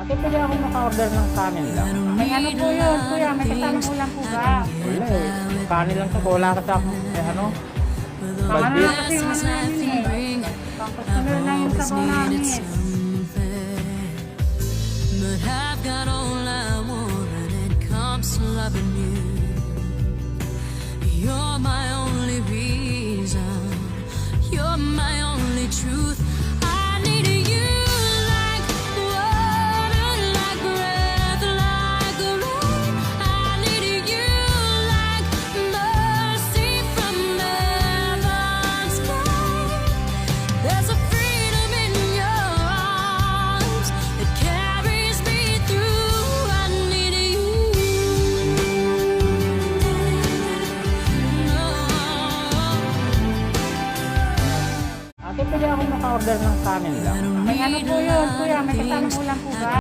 Ate, pwede ako maka-order ng kanin lang. May ano po yun, kuya? May kasamang ulam po ba? Wala eh. Kanin lang to. Wala kasi ako ano. Baka na Budget. kasi yung ano namin eh. Pangkusunod lang yung sabaw namin. But I've got all I want when it comes to loving you. You're my only reason. You're my only truth. I need you like water, like breath, like rain. I need you like mercy from heaven's sky. There's a freedom in your arms that carries me through. I need you. Ate, pwede ako maka-order ng kanin lang. May ano po yun, kuya? May kasamang ulam po ba?